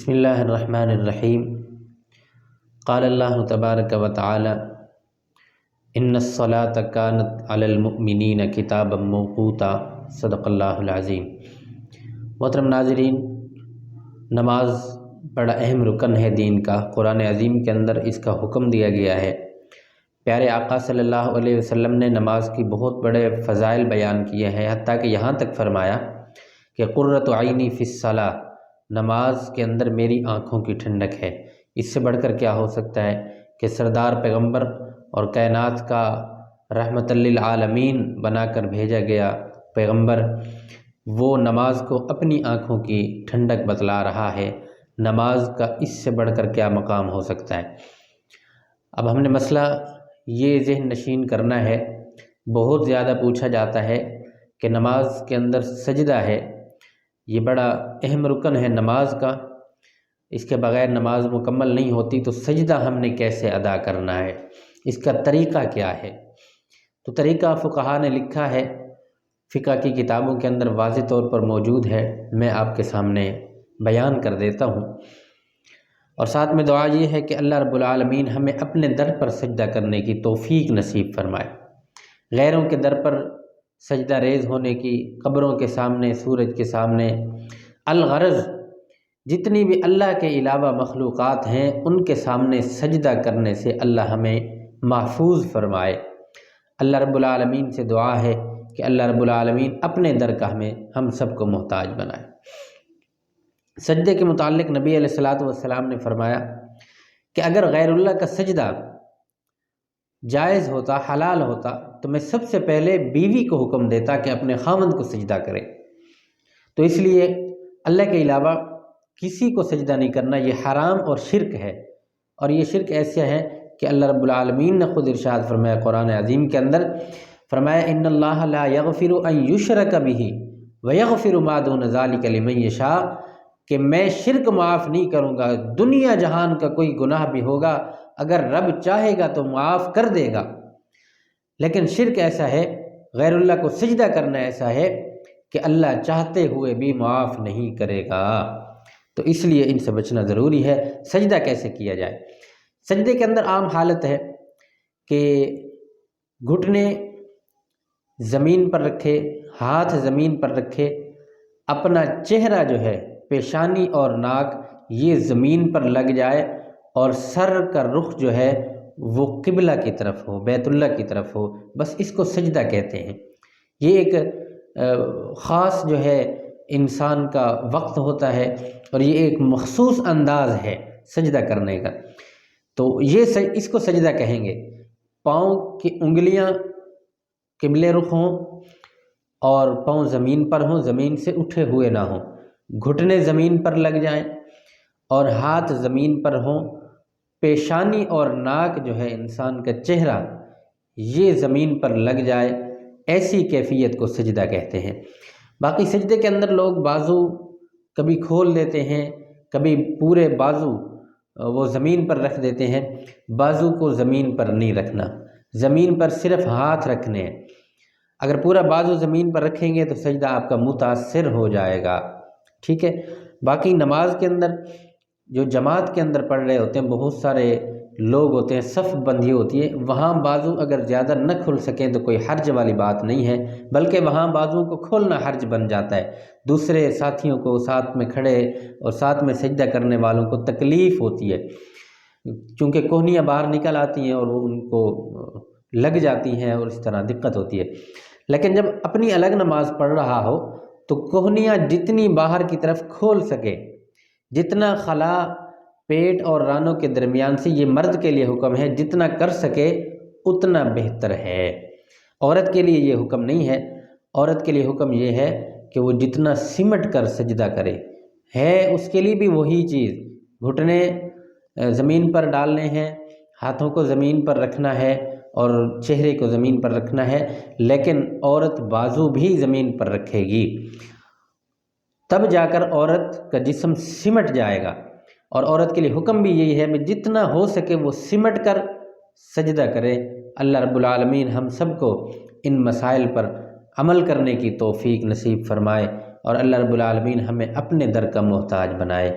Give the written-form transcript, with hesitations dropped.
بسم اللہ الرحمن الرحیم۔ قال اللہ تبارک و تعالی ان الصلاۃ کانت علی المؤمنین کتابا موقوتا، صدق اللہ العظیم۔ محترم ناظرین، نماز بڑا اہم رکن ہے دین کا۔ قرآن عظیم کے اندر اس کا حکم دیا گیا ہے۔ پیارے آقا صلی اللہ علیہ وسلم نے نماز کی بہت بڑے فضائل بیان کیے ہیں، حتیٰ کہ یہاں تک فرمایا کہ قرۃ عینی فی الصلاۃ، نماز کے اندر میری آنکھوں کی ٹھنڈک ہے۔ اس سے بڑھ کر کیا ہو سکتا ہے کہ سردار پیغمبر اور کائنات کا رحمت للعالمین بنا کر بھیجا گیا پیغمبر، وہ نماز کو اپنی آنکھوں کی ٹھنڈک بتلا رہا ہے۔ نماز کا اس سے بڑھ کر کیا مقام ہو سکتا ہے؟ اب ہم نے مسئلہ یہ ذہن نشین کرنا ہے، بہت زیادہ پوچھا جاتا ہے کہ نماز کے اندر سجدہ ہے، یہ بڑا اہم رکن ہے نماز کا، اس کے بغیر نماز مکمل نہیں ہوتی، تو سجدہ ہم نے کیسے ادا کرنا ہے، اس کا طریقہ کیا ہے؟ تو طریقہ فقہا نے لکھا ہے، فقہ کی کتابوں کے اندر واضح طور پر موجود ہے، میں آپ کے سامنے بیان کر دیتا ہوں۔ اور ساتھ میں دعا یہ ہے کہ اللہ رب العالمین ہمیں اپنے در پر سجدہ کرنے کی توفیق نصیب فرمائے۔ غیروں کے در پر سجدہ ریز ہونے کی، قبروں کے سامنے، سورج کے سامنے، الغرض جتنی بھی اللہ کے علاوہ مخلوقات ہیں ان کے سامنے سجدہ کرنے سے اللہ ہمیں محفوظ فرمائے۔ اللہ رب العالمین سے دعا ہے کہ اللہ رب العالمین اپنے در کا ہم سب کو محتاج بنائے۔ سجدے کے متعلق نبی علیہ الصلوۃ والسلام نے فرمایا کہ اگر غیر اللہ کا سجدہ جائز ہوتا، حلال ہوتا، تو میں سب سے پہلے بیوی کو حکم دیتا کہ اپنے خاوند کو سجدہ کرے۔ تو اس لیے اللہ کے علاوہ کسی کو سجدہ نہیں کرنا، یہ حرام اور شرک ہے، اور یہ شرک ایسا ہے کہ اللہ رب العالمین نے خود ارشاد فرمایا قرآن عظیم کے اندر، فرمایا ان اللہ لا یغفر ان یشرک بہ ویغفر ما دون ذلک لمن یشاء، کہ میں شرک معاف نہیں کروں گا، دنیا جہان کا کوئی گناہ بھی ہوگا اگر رب چاہے گا تو معاف کر دے گا، لیکن شرک ایسا ہے، غیر اللہ کو سجدہ کرنا ایسا ہے کہ اللہ چاہتے ہوئے بھی معاف نہیں کرے گا۔ تو اس لیے ان سے بچنا ضروری ہے۔ سجدہ کیسے کیا جائے؟ سجدے کے اندر عام حالت ہے کہ گھٹنے زمین پر رکھے، ہاتھ زمین پر رکھے، اپنا چہرہ جو ہے، پیشانی اور ناک یہ زمین پر لگ جائے، اور سر کا رخ جو ہے وہ قبلہ کی طرف ہو، بیت اللہ کی طرف ہو، بس اس کو سجدہ کہتے ہیں۔ یہ ایک خاص جو ہے انسان کا وقت ہوتا ہے، اور یہ ایک مخصوص انداز ہے سجدہ کرنے کا، تو یہ اس کو سجدہ کہیں گے۔ پاؤں کی انگلیاں قبلے رخ ہوں اور پاؤں زمین پر ہوں، زمین سے اٹھے ہوئے نہ ہوں، گھٹنے زمین پر لگ جائیں اور ہاتھ زمین پر ہوں، پیشانی اور ناک جو ہے انسان کا چہرہ یہ زمین پر لگ جائے، ایسی کیفیت کو سجدہ کہتے ہیں۔ باقی سجدے کے اندر لوگ بازو کبھی کھول دیتے ہیں، کبھی پورے بازو وہ زمین پر رکھ دیتے ہیں، بازو کو زمین پر نہیں رکھنا، زمین پر صرف ہاتھ رکھنے ہیں۔ اگر پورا بازو زمین پر رکھیں گے تو سجدہ آپ کا متاثر ہو جائے گا، ٹھیک ہے۔ باقی نماز کے اندر جو جماعت کے اندر پڑھ رہے ہوتے ہیں، بہت سارے لوگ ہوتے ہیں، صف بندھی ہوتی ہے، وہاں بازو اگر زیادہ نہ کھل سکیں تو کوئی حرج والی بات نہیں ہے، بلکہ وہاں بازو کو کھولنا حرج بن جاتا ہے، دوسرے ساتھیوں کو ساتھ میں کھڑے اور ساتھ میں سجدہ کرنے والوں کو تکلیف ہوتی ہے، چونکہ کوہنیاں باہر نکل آتی ہیں اور وہ ان کو لگ جاتی ہیں اور اس طرح دقت ہوتی ہے۔ لیکن جب اپنی الگ نماز پڑھ رہا ہو تو کوہنیاں جتنی باہر کی طرف کھول سکے، جتنا خلا پیٹ اور رانوں کے درمیان سے، یہ مرد کے لیے حکم ہے، جتنا کر سکے اتنا بہتر ہے۔ عورت کے لیے یہ حکم نہیں ہے، عورت کے لیے حکم یہ ہے کہ وہ جتنا سمٹ کر سجدہ کرے، ہے اس کے لیے بھی وہی چیز، گھٹنے زمین پر ڈالنے ہیں، ہاتھوں کو زمین پر رکھنا ہے اور چہرے کو زمین پر رکھنا ہے، لیکن عورت بازو بھی زمین پر رکھے گی، تب جا کر عورت کا جسم سمٹ جائے گا۔ اور عورت کے لیے حکم بھی یہی ہے کہ جتنا ہو سکے وہ سمٹ کر سجدہ کرے۔ اللہ رب العالمین ہم سب کو ان مسائل پر عمل کرنے کی توفیق نصیب فرمائے، اور اللہ رب العالمین ہمیں اپنے در کا محتاج بنائے۔